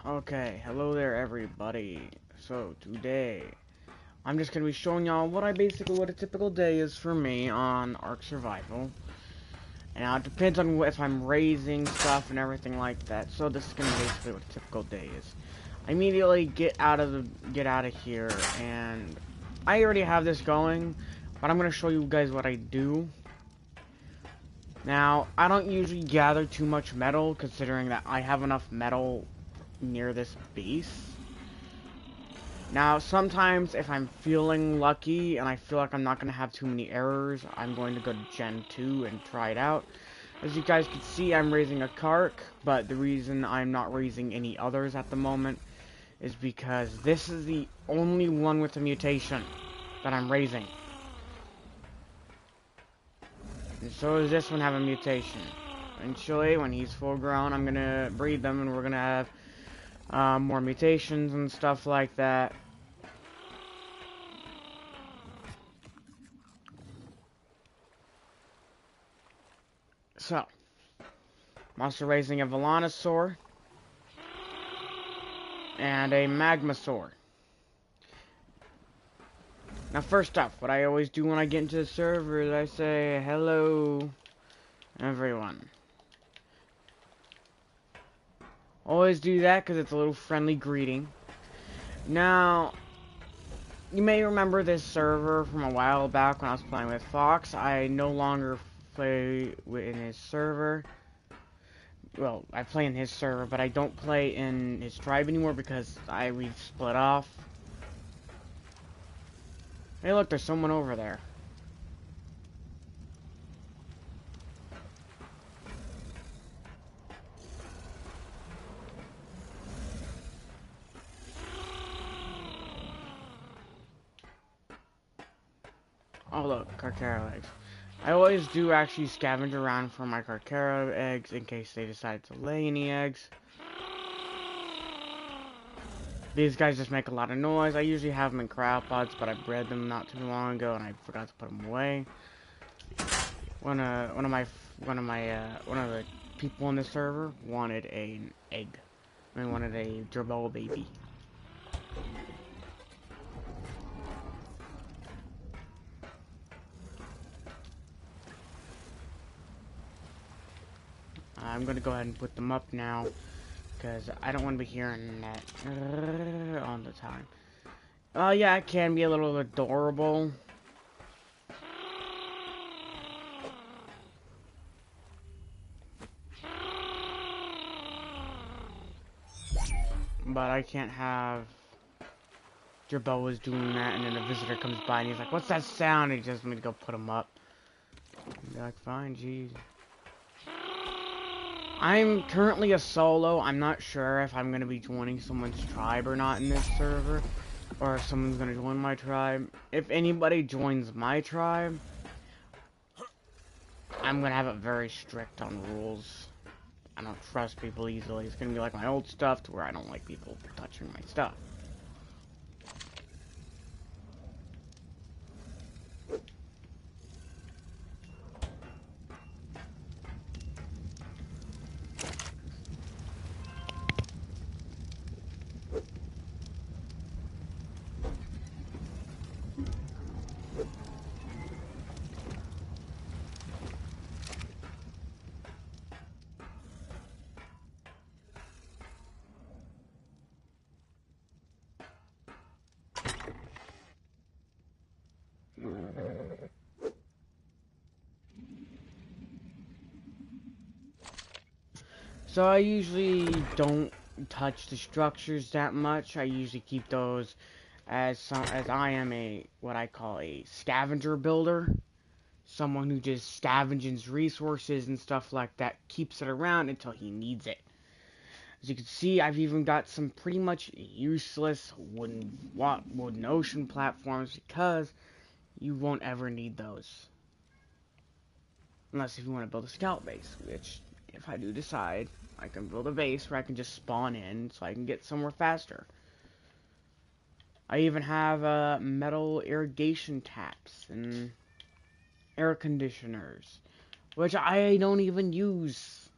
Okay, hello there everybody. So today, I'm just gonna be showing y'all what a typical day is for me on ARK Survival. And now it depends on if I'm raising stuff and everything like that. So this is gonna be basically what a typical day is. I immediately get out of here, and I already have this going, but I'm gonna show you guys what I do. Now, I don't usually gather too much metal, considering that I have enough metal near this base. Now, sometimes if I'm feeling lucky and I feel like I'm not going to have too many errors, I'm going to go to Gen 2 and try it out. As you guys can see, I'm raising a ARK, but the reason I'm not raising any others at the moment is because this is the only one with a mutation that I'm raising. And so does this one have a mutation. Eventually, when he's full grown, I'm going to breed them and we're going to have more mutations and stuff like that. So, I'm also raising a Velonosaur and a Magmasaur. Now, first off, what I always do when I get into the server is I say, hello, everyone. Always do that because it's a little friendly greeting. Now, you may remember this server from a while back when I was playing with Fox. I no longer play in his server. Well, I play in his server, but I don't play in his tribe anymore because we've split off. Hey, look, there's someone over there. Oh, look, Carcaro eggs. I always do actually scavenge around for my Carcaro eggs in case they decide to lay any eggs. These guys just make a lot of noise. I usually have them in cryopods, but I bred them not too long ago and I forgot to put them away. One of the people on the server wanted an egg. I wanted a gerbil baby. I'm gonna go ahead and put them up now, because I don't want to be hearing that all the time. Yeah, it can be a little adorable. But I can't have Jerboas doing that, and then a visitor comes by and he's like, "What's that sound?" And he just wants me to go put him up. I'd be like, fine, geez. I'm currently a solo. I'm not sure if I'm going to be joining someone's tribe or not in this server, or if someone's going to join my tribe. If anybody joins my tribe, I'm going to have it very strict on rules. I don't trust people easily. It's going to be like my old stuff to where I don't like people touching my stuff. So I usually don't touch the structures that much. I usually keep those as I am what I call a scavenger builder. Someone who just scavenges resources and stuff like that, keeps it around until he needs it. As you can see, I've even got some pretty much useless wooden ocean platforms because you won't ever need those. Unless if you want to build a scout base, which, if I do decide, I can build a base where I can just spawn in so I can get somewhere faster. I even have metal irrigation taps and air conditioners, which I don't even use.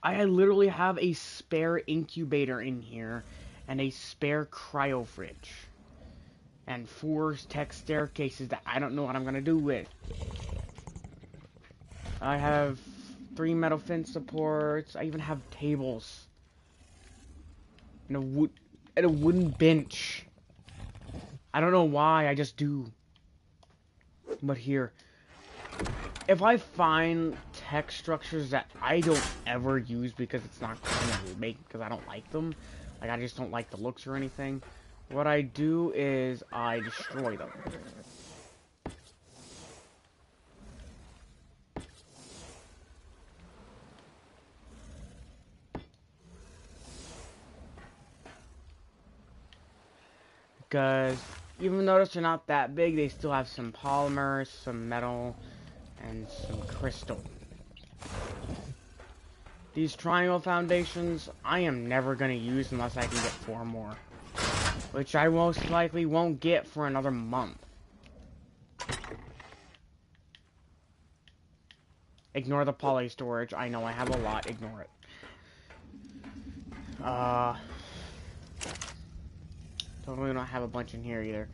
I literally have a spare incubator in here and a spare cryo fridge and 4 tech staircases that I don't know what I'm gonna do with. I have 3 metal fence supports. I even have tables and a wooden bench. I don't know why, I just do. But here, if I find tech structures that I don't ever use because it's not going to make, because I don't like them, like I just don't like the looks or anything, what I do is I destroy them. Because even though they're not that big, they still have some polymers, some metal, and some crystal. These triangle foundations, I am never going to use unless I can get 4 more. Which I most likely won't get for another month. Ignore the poly storage. I know I have a lot. Ignore it. Totally don't have a bunch in here either.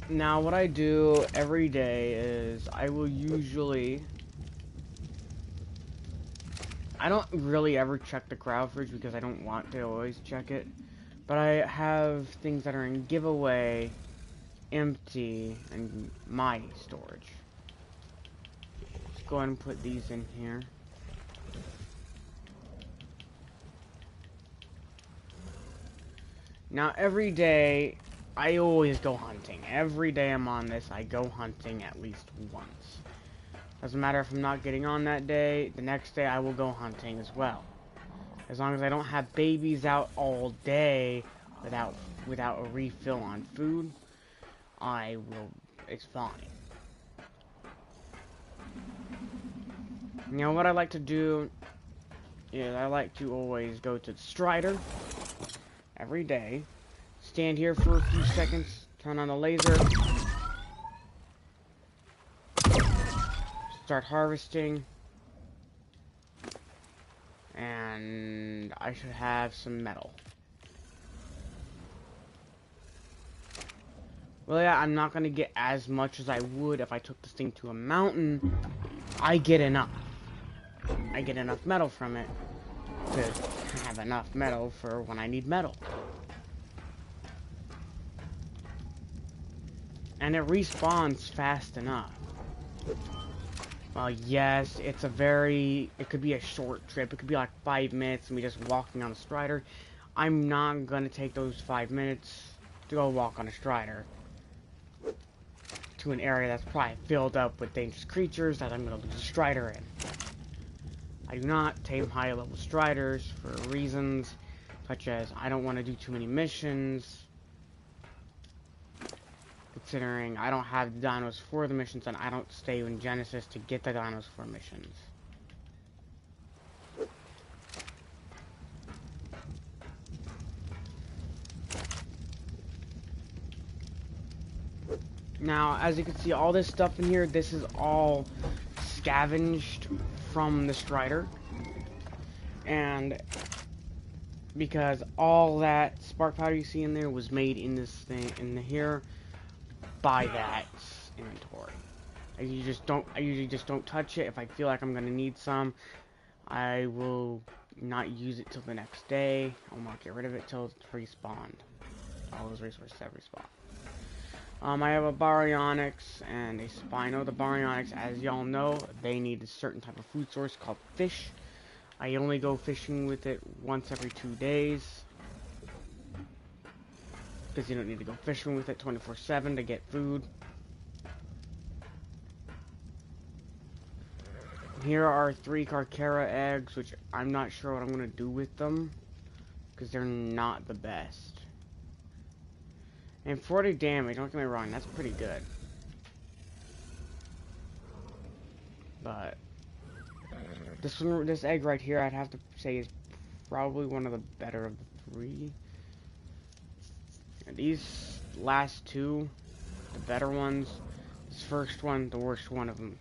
Now, what I do every day is I will usually... I don't really ever check the crowd fridge because I don't want to always check it. But I have things that are in giveaway, empty, and my storage. Let's go ahead and put these in here. Now, every day, I always go hunting. Every day I'm on this, I go hunting at least once. Doesn't matter if I'm not getting on that day, the next day I will go hunting as well. As long as I don't have babies out all day without a refill on food, it's fine. You know what I like to do is I like to always go to the Strider every day, stand here for a few seconds, turn on the laser, start harvesting, and I should have some metal. Well, yeah, I'm not going to get as much as I would if I took this thing to a mountain. I get enough. I get enough metal from it to have enough metal for when I need metal. And it respawns fast enough. Well, yes, it could be a short trip. It could be like 5 minutes and me just walking on a Strider. I'm not going to take those 5 minutes to go walk on a Strider to an area that's probably filled up with dangerous creatures that I'm going to lose a Strider in. I do not tame high-level Striders for reasons such as I don't want to do too many missions, considering I don't have the dinos for the missions and I don't stay in Genesis to get the dinos for missions. Now, as you can see, all this stuff in here, this is all scavenged from the Strider. And because all that spark powder you see in there was made in this thing, here, by that inventory. I usually just don't touch it. If I feel like I'm going to need some, I will not use it till the next day. I'll not get rid of it till it's respawned. All those resources have respawned. I have a baryonyx and a spino. The baryonyx, as y'all know, they need a certain type of food source called fish. I only go fishing with it once every 2 days. Because you don't need to go fishing with it 24/7 to get food. Here are 3 Carcara eggs, which I'm not sure what I'm going to do with them. Because they're not the best. And 40 damage, don't get me wrong, that's pretty good. But this egg right here, I'd have to say is probably one of the better of the 3. And these last 2, the better ones, first one, the worst one of them.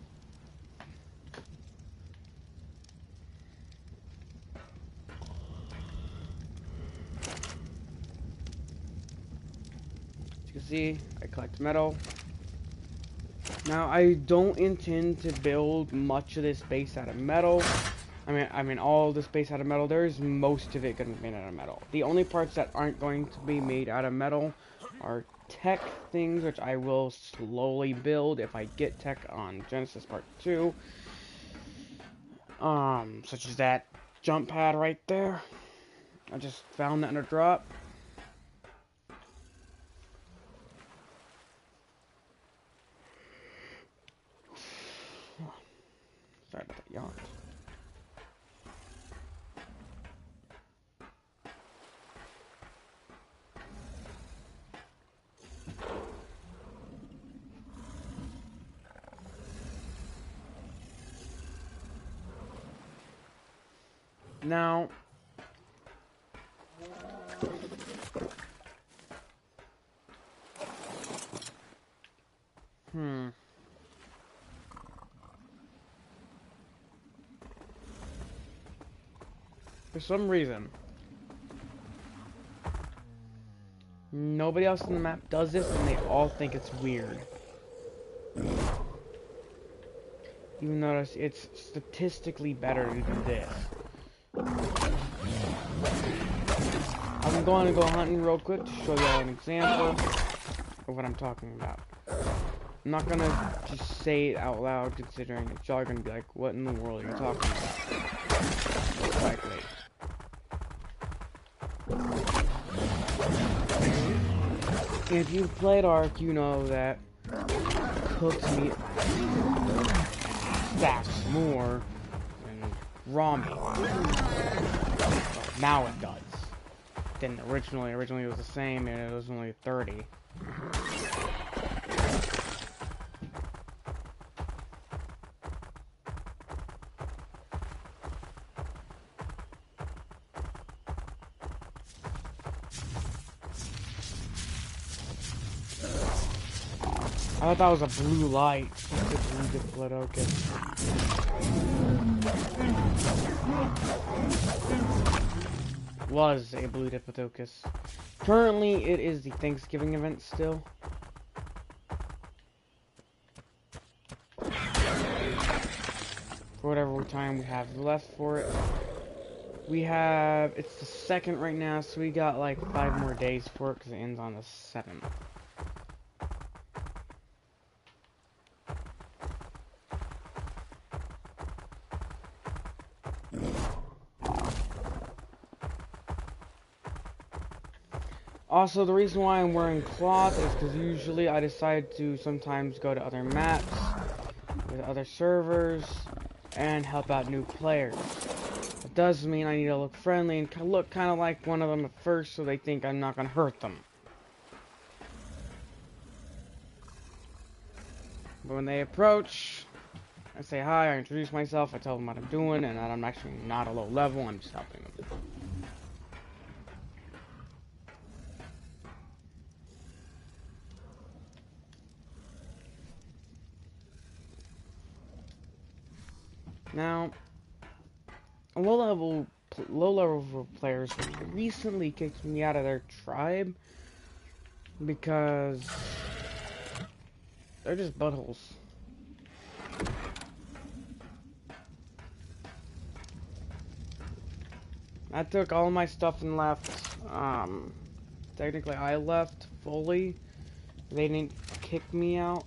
As you can see, I collect metal. Now, I don't intend to build much of this base out of metal. I mean, all this base out of metal. There's most of it going to be made out of metal. The only parts that aren't going to be made out of metal are tech things, which I will slowly build if I get tech on Genesis Part 2. Such as that jump pad right there. I just found that in a drop. Sorry about that yawn. Now, for some reason, nobody else on the map does this, and they all think it's weird. Even though it's statistically better to do this. I'm going to go hunting real quick to show you all an example of what I'm talking about. I'm not going to just say it out loud, considering that y'all are going to be like, what in the world are you talking about? Likely. If you've played ARK, you know that cooked meat stacks more than raw meat. Well, now it does. Then originally it was the same, and it was only 30. I thought that was a blue light. Okay. Was a blue Diplodocus. Currently, it is the Thanksgiving event still. For whatever time we have left for it. It's the 2nd right now, so we got like 5 more days for it because it ends on the 7th. Also, the reason why I'm wearing cloth is because usually I decide to sometimes go to other maps, with other servers, and help out new players. It does mean I need to look friendly and look kind of like one of them at first so they think I'm not going to hurt them. But when they approach, I say hi, I introduce myself, I tell them what I'm doing, and that I'm actually not a low level, I'm just helping them. Now, low level players recently kicked me out of their tribe because they're just buttholes. I took all my stuff and left. Technically I left fully. They didn't kick me out.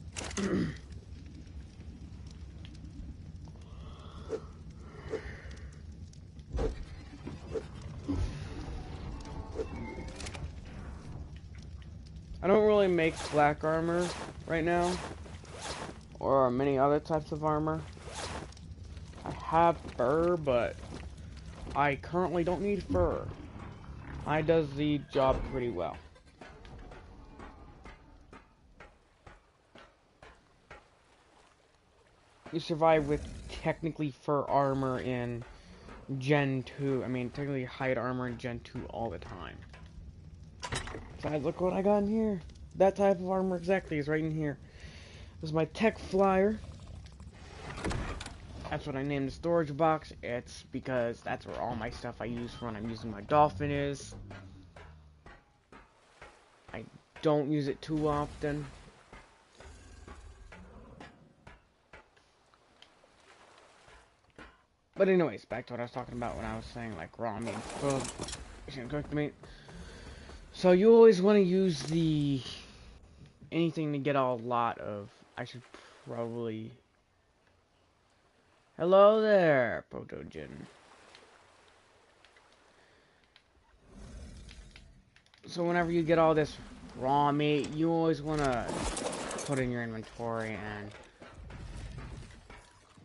I don't really make black armor right now, or many other types of armor. I have fur, but I currently don't need fur. I does the job pretty well. You survive with technically fur armor in Gen 2. I mean, technically hide armor in Gen 2 all the time. Besides, look what I got in here. That type of armor exactly is right in here. This is my tech flyer. That's what I named the storage box. It's because that's where all my stuff I use for when I'm using my dolphin is. I don't use it too often. But anyways, back to what I was talking about when I was saying like raw meat, cooked meat. So you always want to use the anything to get a lot of. I should probably. Hello there, Protogen. So whenever you get all this raw meat, you always want to put it in your inventory, and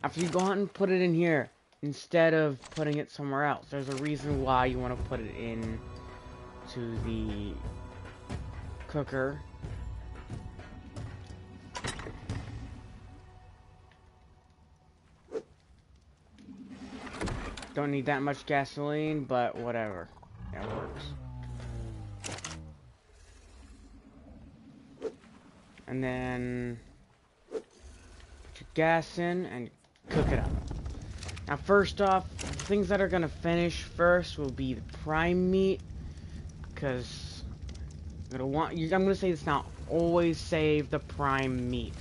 after you go out and put it in here, instead of putting it somewhere else, there's a reason why you want to put it in to the cooker. Don't need that much gasoline, but whatever. That works. And then put your gas in and cook it up. Now first off, the things that are gonna finish first will be the prime meat, because I'm gonna say this now, always save the prime meat.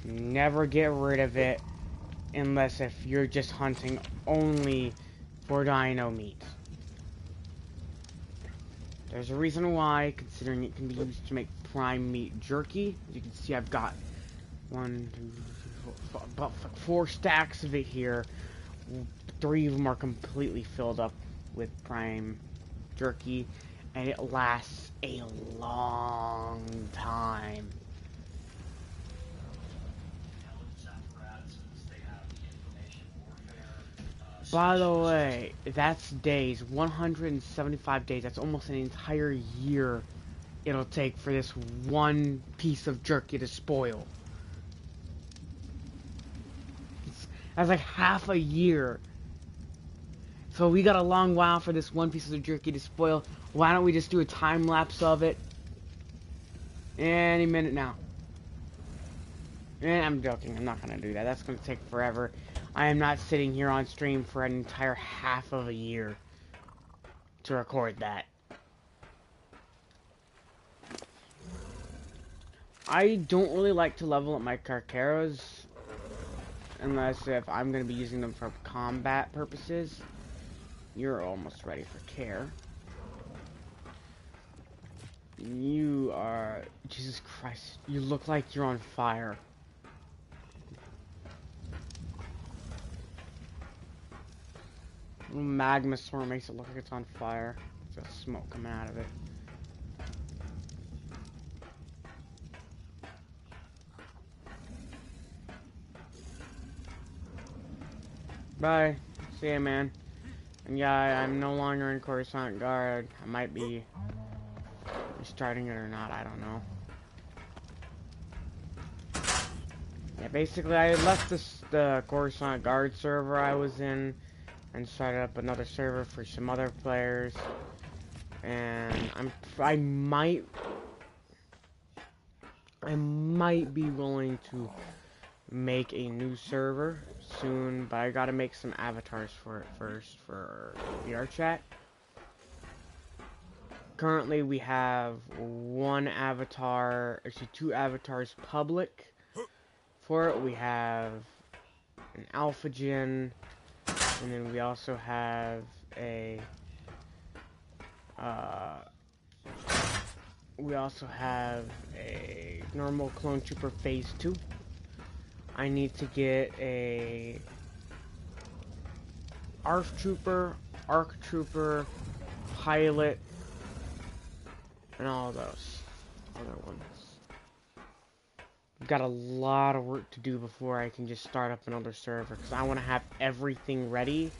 Never get rid of it unless if you're just hunting only for dino meat. There's a reason why, considering it can be used to make prime meat jerky. As you can see, I've got 1, 2, 3, 4, about 4 stacks of it here. 3 of them are completely filled up with prime jerky, and it lasts a long time. By the way, that's days, 175 days. That's almost an entire year it'll take for this one piece of jerky to spoil. That's like half a year. So we got a long while for this one piece of jerky to spoil. Why don't we just do a time lapse of it? Any minute now. And I'm joking, I'm not gonna do that. That's gonna take forever. I am not sitting here on stream for an entire half of a year to record that. I don't really like to level up my Carcaros unless if I'm going to be using them for combat purposes. You're almost ready for care. You are... Jesus Christ. You look like you're on fire. Magma storm makes it look like it's on fire. There's smoke coming out of it. Bye. See ya, man. And yeah, I'm no longer in Coruscant Guard. I might be restarting it or not, I don't know. Yeah, basically I left the Coruscant Guard server I was in and started up another server for some other players. And I might be willing to make a new server soon, but I gotta make some avatars for it first for VR chat. Currently we have 1 avatar, actually 2 avatars public for it. We have an alpha gen, and then we also have a normal clone trooper phase 2. I need to get a ARK trooper, pilot, and all those other ones. I've got a lot of work to do before I can just start up another server, because I want to have everything ready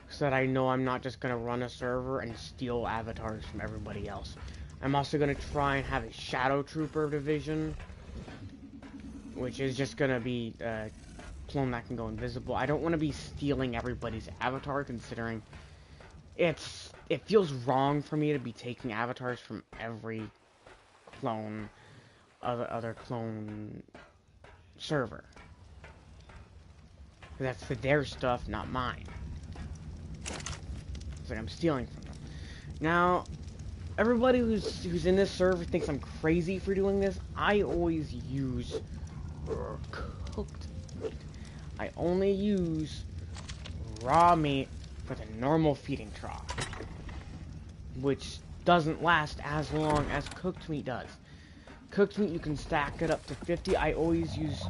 so that I know I'm not just going to run a server and steal avatars from everybody else. I'm also going to try and have a shadow trooper division, which is just going to be a clone that can go invisible. I don't want to be stealing everybody's avatar, considering it feels wrong for me to be taking avatars from every clone, other clone server. That's for their stuff, not mine. It's like I'm stealing from them. Now, everybody who's in this server thinks I'm crazy for doing this. I always use cooked meat. I only use raw meat for the normal feeding trough, which doesn't last as long as cooked meat does. Cooked meat, you can stack it up to 50. I always use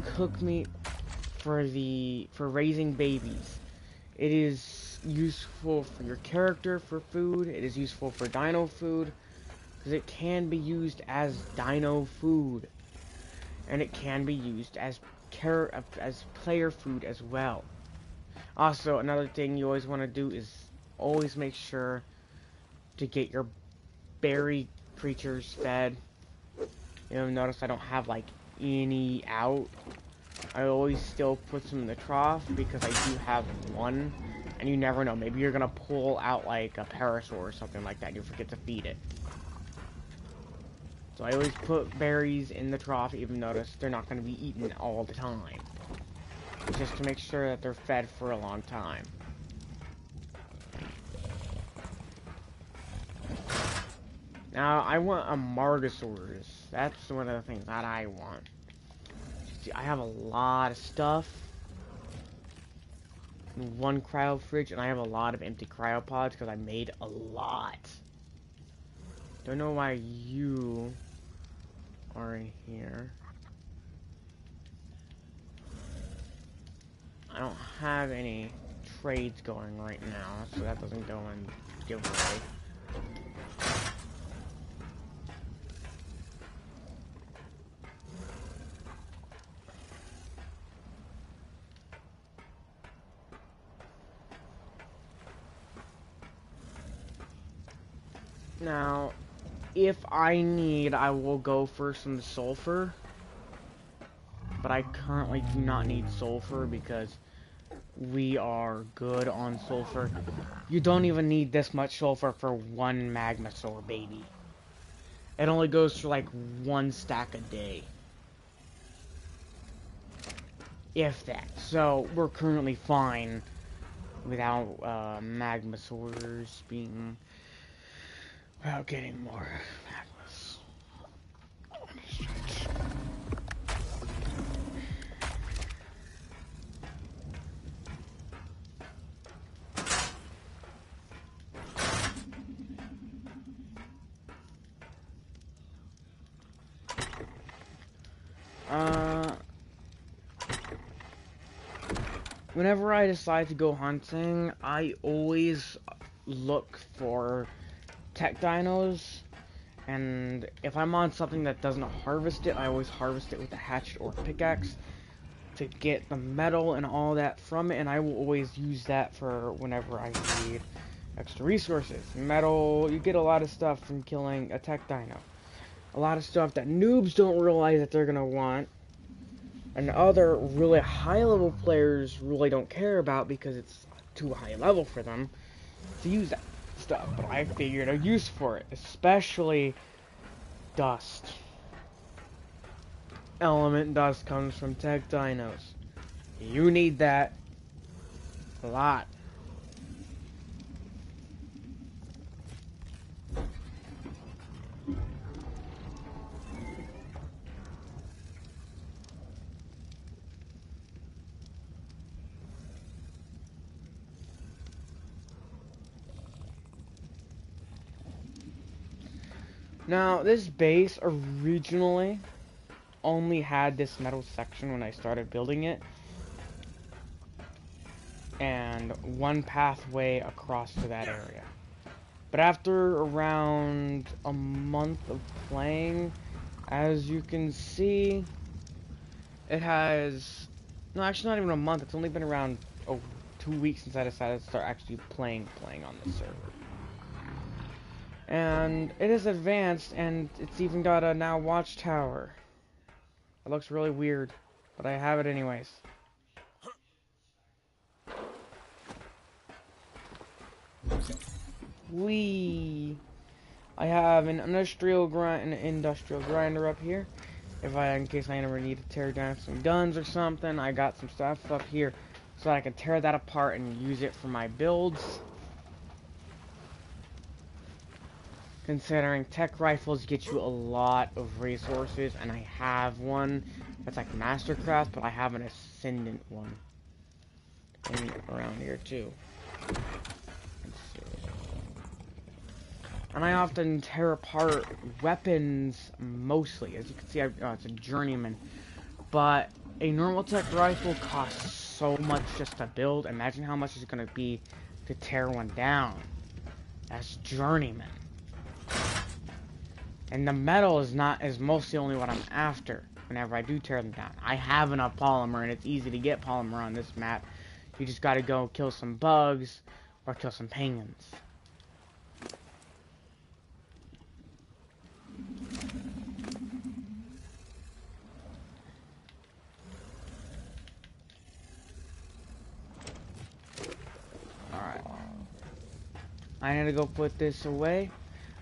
cooked meat for raising babies. It is useful for your character for food. It is useful for dino food because it can be used as dino food, and it can be used as player food as well. Also, another thing you always want to do is always make sure to get your berry creatures fed. You'll notice I don't have like any out. I always still put some in the trough because I do have one, and you never know. Maybe you're gonna pull out like a parasaur or something like that and you forget to feed it. So I always put berries in the trough, even notice they're not gonna be eaten all the time. Just to make sure that they're fed for a long time. Now, I want a Margosaurus. That's one of the things that I want. See, I have a lot of stuff. One cryo fridge, and I have a lot of empty cryopods because I made a lot. Don't know why you are in here. I don't have any trades going right now, so that doesn't go in giveaway. Now, if I need, I will go for some sulfur. But I currently do not need sulfur because we are good on sulfur. You don't even need this much sulfur for one magmasaur baby. It only goes for like 1 stack a day. If that. So, we're currently fine without magmasaurs being... without getting more magmas. Whenever I decide to go hunting, I always look for tech dinos, and if I'm on something that doesn't harvest it, I always harvest it with a hatchet or pickaxe to get the metal and all that from it, and I will always use that for whenever I need extra resources. Metal, you get a lot of stuff from killing a tech dino. A lot of stuff that noobs don't realize that they're gonna want, and other really high level players really don't care about because it's too high level for them to use that stuff. But I figured a use for it, especially dust. Element dust comes from tech dinos. You need that a lot. Now, this base originally only had this metal section when I started building it, and one pathway across to that area. But after around a month of playing, as you can see, it has... no, actually not even a month. It's only been around 2 weeks since I decided to start actually playing on this server. And it is advanced, and it's even got a now watchtower. It looks really weird, but I have it anyways. I have an industrial grinder up here, In case I ever need to tear down some guns or something, I got some stuff up here so I can tear that apart and use it for my builds. Considering tech rifles get you a lot of resources, and I have one that's like Mastercraft, but I have an Ascendant one around here too. And I often tear apart weapons mostly. As you can see, it's a journeyman. But a normal tech rifle costs so much just to build. Imagine how much it's going to be to tear one down. That's journeyman. And the metal is mostly only what I'm after whenever I do tear them down. I have enough polymer, and it's easy to get polymer on this map. You just gotta go kill some bugs or kill some penguins. Alright. I need to go put this away.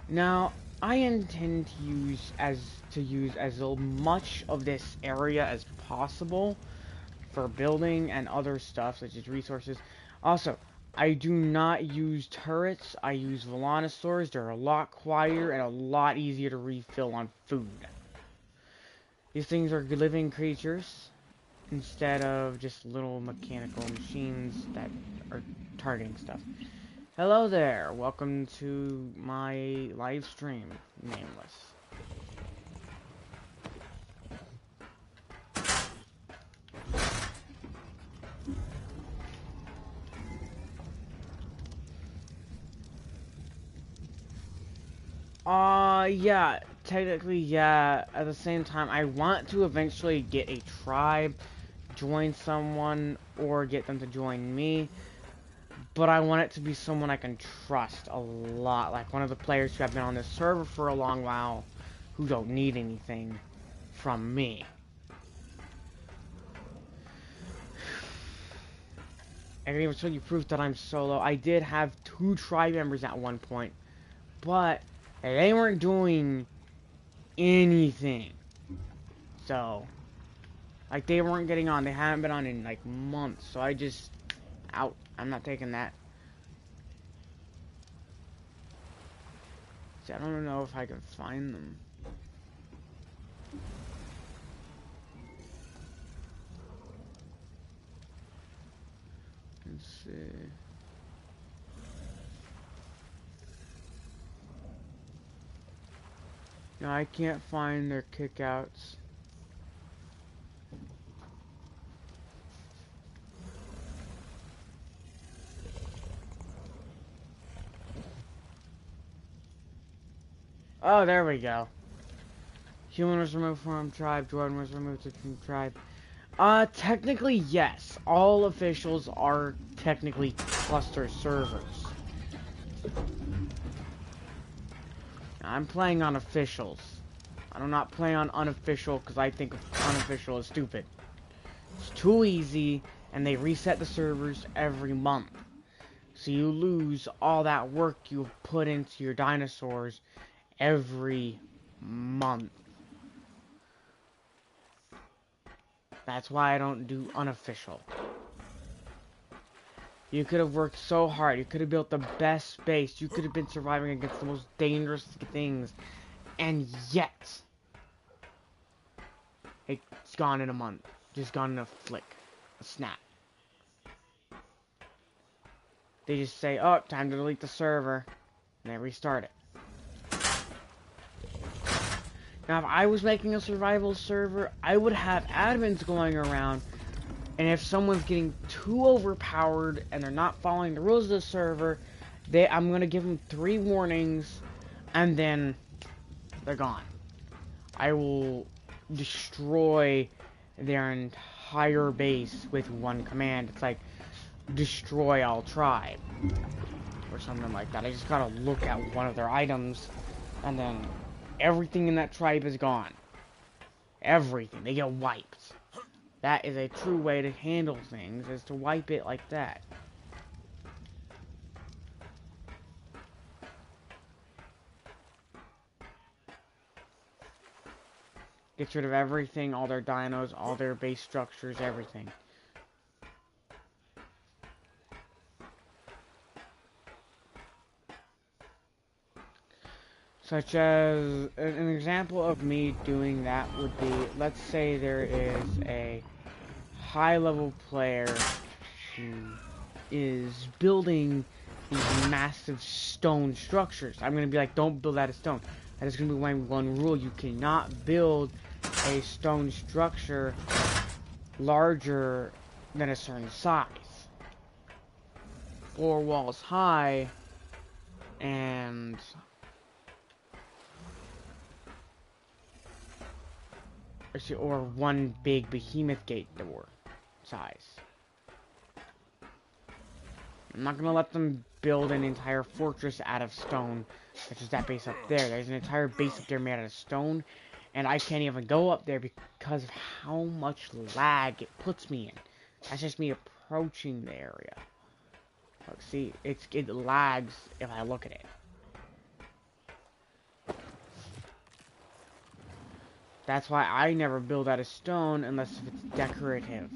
Now, I intend to use as much of this area as possible for building and other stuff such as resources. Also, I do not use turrets. I use Volanosaurs. They're a lot quieter and a lot easier to refill on food. These things are living creatures instead of just little mechanical machines that are targeting stuff. Hello there, welcome to my live stream, Nameless. Yeah, technically, yeah. At the same time, I want to eventually get a tribe, join someone, or get them to join me. But I want it to be someone I can trust a lot. Like one of the players who have been on this server for a long while, who don't need anything from me. I can even show you proof that I'm solo. I did have 2 tribe members at one point, but they weren't doing anything. So, like, they weren't getting on. They haven't been on in, like, months. So I just, out. I'm not taking that. See, I don't know if I can find them. Let's see. No, I can't find their kickouts. Oh, there we go. Human was removed from tribe. Jordan was removed from tribe. Technically, yes. All officials are technically cluster servers. I'm playing on officials. I'm not playing on unofficial because I think unofficial is stupid. It's too easy, and they reset the servers every month. So you lose all that work you've put into your dinosaurs every month. That's why I don't do unofficial. You could have worked so hard. You could have built the best base. You could have been surviving against the most dangerous things. And yet, it's gone in a month. Just gone in a flick. A snap. They just say, oh, time to delete the server. And they restart it. Now, if I was making a survival server, I would have admins going around, and if someone's getting too overpowered and they're not following the rules of the server, I'm going to give them 3 warnings, and then they're gone. I will destroy their entire base with one command. It's like, destroy all tribe, or something like that. I just gotta look at one of their items, and then everything in that tribe is gone. Everything. They get wiped. That is a true way to handle things, is to wipe it like that. Gets rid of everything, all their dinos, all their base structures, everything. Such as, an example of me doing that would be, let's say there is a high-level player who is building these massive stone structures. I'm going to be like, don't build out of stone. That is going to be my one rule. You cannot build a stone structure larger than a certain size. 4 walls high, and or one big behemoth gate door size. I'm not gonna let them build an entire fortress out of stone, such as that base up there. There's an entire base up there made out of stone, and I can't even go up there because of how much lag it puts me in. That's just me approaching the area. Look, see, it lags if I look at it. That's why I never build out of stone unless if it's decorative.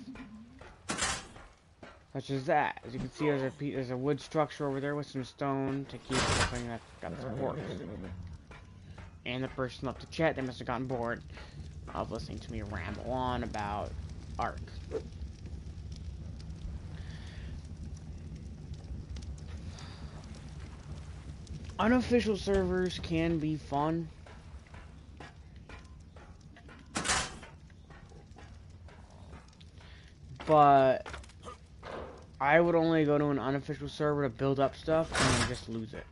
Such as that. As you can see, there's a wood structure over there with some stone to keep something that's got support. And the person left the chat, they must have gotten bored of listening to me ramble on about ARK. Unofficial servers can be fun. But I would only go to an unofficial server to build up stuff and then just lose it.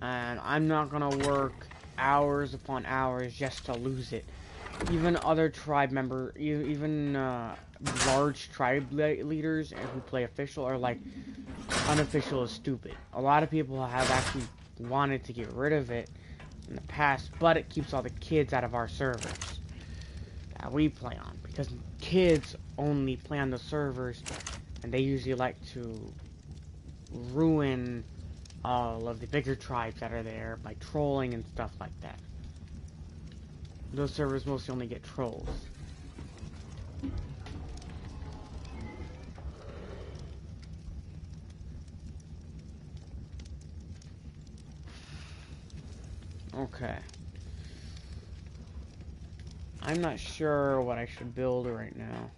And I'm not gonna work hours upon hours just to lose it. Even other tribe members, even large tribe leaders who play official are like, unofficial is stupid. A lot of people have actually wanted to get rid of it in the past, but it keeps all the kids out of our servers that we play on. Because kids only play on the servers, and they usually like to ruin all of the bigger tribes that are there by trolling and stuff like that. Those servers mostly only get trolls. Okay. I'm not sure what I should build right now.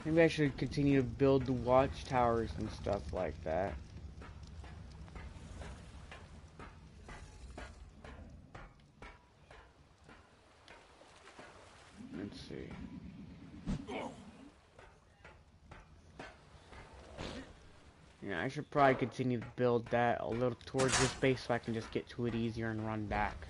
Maybe I should continue to build the watchtowers and stuff like that. Let's see. Yeah, I should probably continue to build that a little towards this base so I can just get to it easier and run back.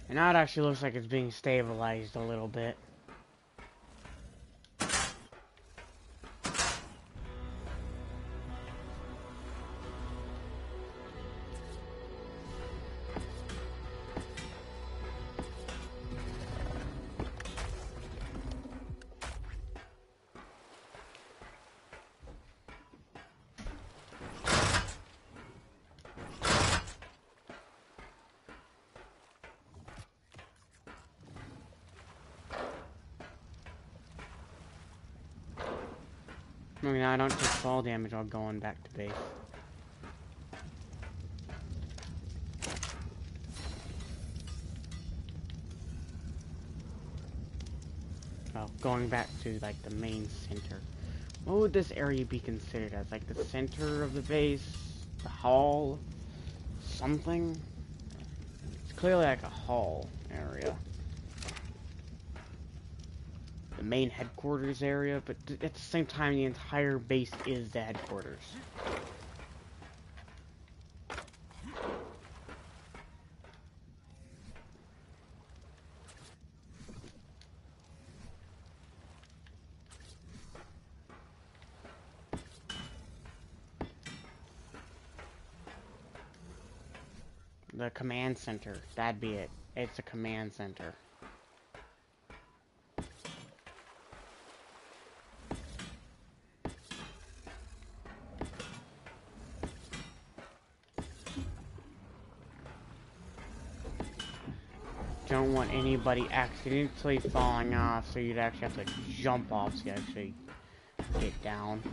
And now it actually looks like it's being stabilized a little bit. I mean, I don't take fall damage while going back to base. Well, going back to, like, the main center. What would this area be considered as? Like, the center of the base? The hall? Something? It's clearly like a hall area. The main headquarters area, but at the same time, the entire base is the headquarters. The command center, that'd be it. It's a command center. Don't want anybody accidentally falling off, so you'd actually have to jump off so you actually get down.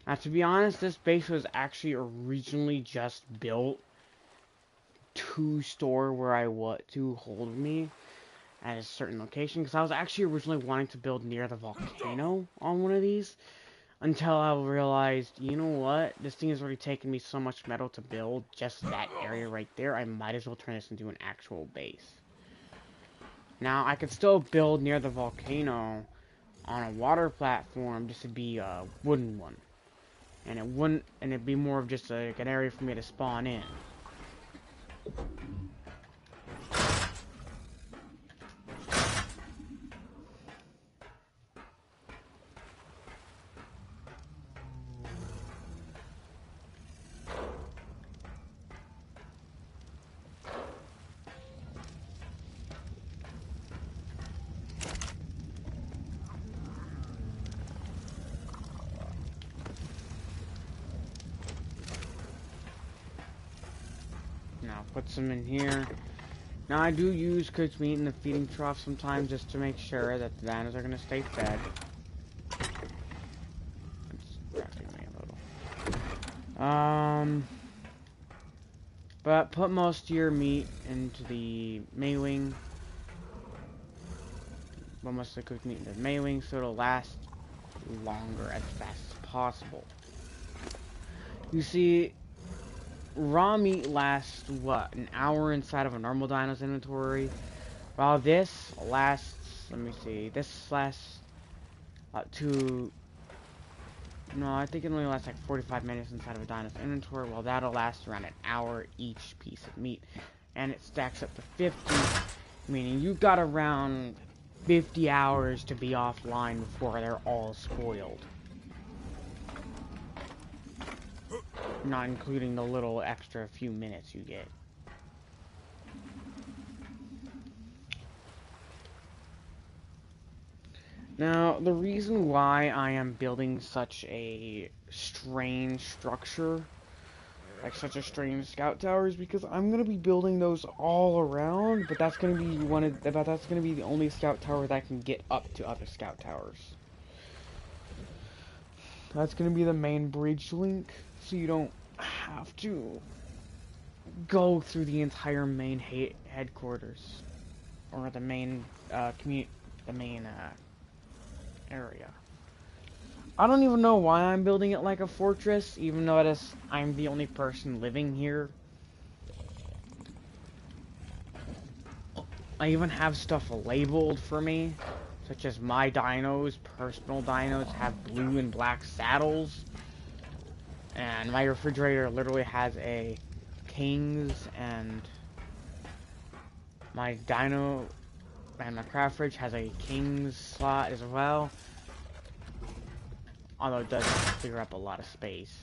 Now, to be honest, this base was actually originally just built to store where I want to hold me at a certain location, because I was actually originally wanting to build near the volcano on one of these, until I realized, you know what, this thing has already taken me so much metal to build just that area right there, I might as well turn this into an actual base. Now, I could still build near the volcano on a water platform, just to be a wooden one. And it'd be more of just like an area for me to spawn in. Now put some in here. Now I do use cooked meat in the feeding trough sometimes just to make sure that the dinos are going to stay fed. It's distracting me a little. But put most of your meat into the Maywing. Put most of the cooked meat into the Maywing so it'll last longer as fast as possible. You see, raw meat lasts, what, an hour inside of a normal dino's inventory? While this lasts, let me see, this lasts no, I think it only lasts like 45 minutes inside of a dino's inventory, while that'll last around an hour each piece of meat. And it stacks up to 50, meaning you've got around 50 hours to be offline before they're all spoiled. Not including the little extra few minutes you get. Now, the reason why I am building such a strange structure, like such a strange scout tower, is because I'm gonna be building those all around, but that's gonna be the only scout tower that can get up to other scout towers. That's gonna be the main bridge link, so you don't have to go through the entire main headquarters or the main area. I don't even know why I'm building it like a fortress, even though I'm the only person living here. I even have stuff labeled for me, such as my dinos, personal dinos, have blue and black saddles. And my refrigerator literally has a King's, and my dino and my craft fridge has a King's slot as well. Although it does clear up a lot of space.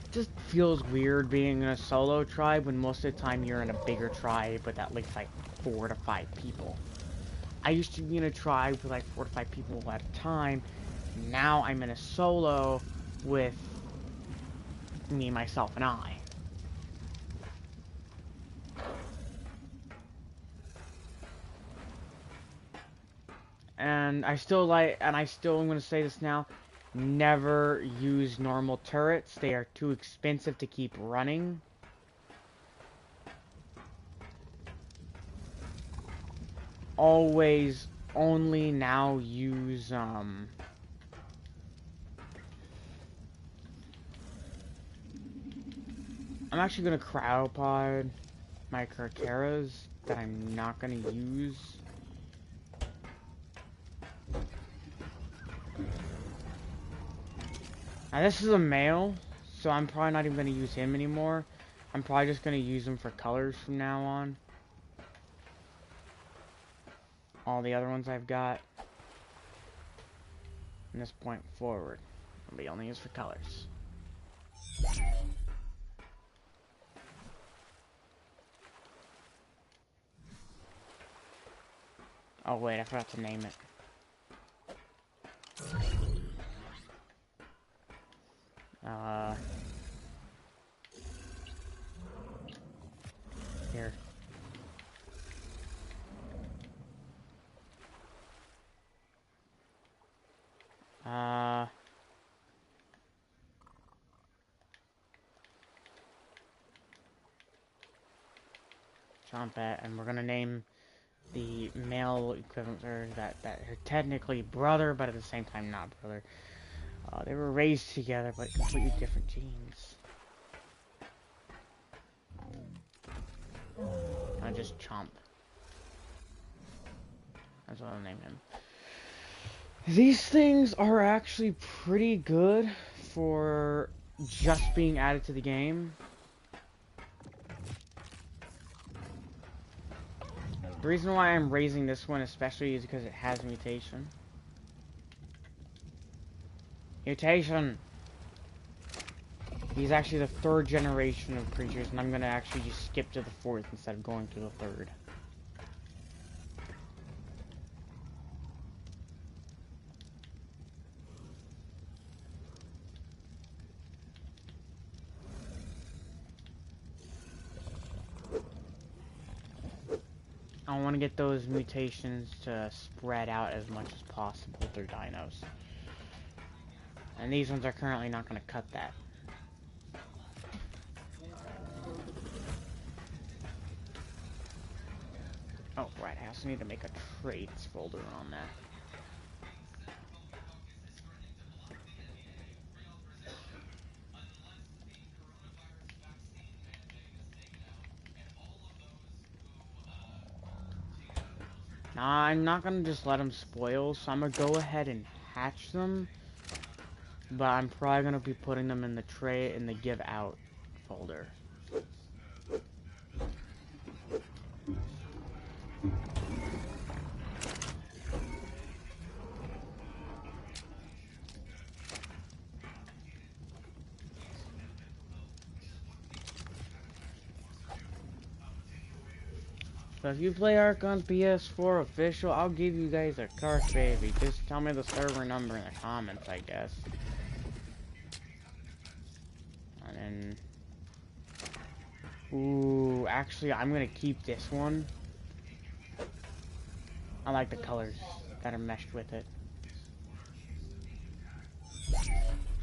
It just feels weird being in a solo tribe when most of the time you're in a bigger tribe with at least like 4 to 5 people. I used to be in a tribe with like 4 to 5 people at a time. Now I'm in a solo with me, myself, and I. And I'm going to say this now, never use normal turrets. They are too expensive to keep running. Always only now use, I'm actually going to cryopod my Carcaras that I'm not going to use. Now this is a male, so I'm probably not even going to use him anymore. I'm probably just going to use him for colors from now on. All the other ones I've got from this point forward will be only used for colors. Oh wait, I forgot to name it. Here. Chompet, and we're gonna name the male equivalent, or that are technically brother, but at the same time not brother. They were raised together, but completely different genes. I just Chomp. That's what I'll name him. These things are actually pretty good for just being added to the game. The reason why I'm raising this one especially is because it has mutation. Mutation! He's actually the 3rd generation of creatures, and I'm gonna actually just skip to the 4th instead of going to the 3rd. I want to get those mutations to spread out as much as possible through dinos. And these ones are currently not going to cut that. Oh, right, I also need to make a traits folder on that. Now, I'm not going to just let them spoil, so I'm going to go ahead and hatch them. But I'm probably going to be putting them in the give out folder. So if you play ARK on PS4 official, I'll give you guys a cart, baby. Just tell me the server number in the comments, I guess. And then... Ooh, actually, I'm gonna keep this one. I like the colors that are meshed with it. So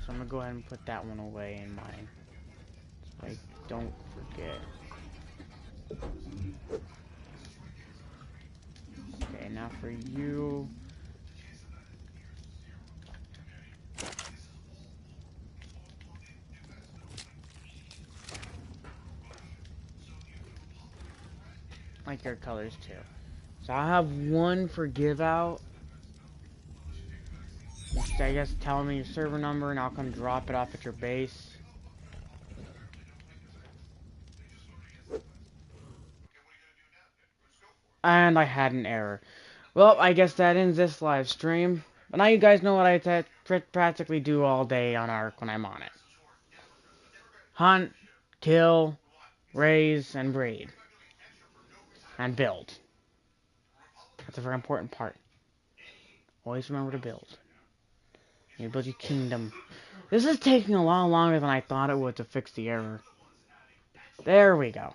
I'm gonna go ahead and put that one away in mine, so I don't forget. And now for you. Like your colors too. So I'll have one for give out. Just, I guess tell me your server number and I'll come drop it off at your base. And I had an error. Well, I guess that ends this live stream. But now you guys know what I practically do all day on ARK when I'm on it. Hunt, kill, raise, and breed. And build. That's a very important part. Always remember to build. You build your kingdom. This is taking a lot longer than I thought it would to fix the error. There we go.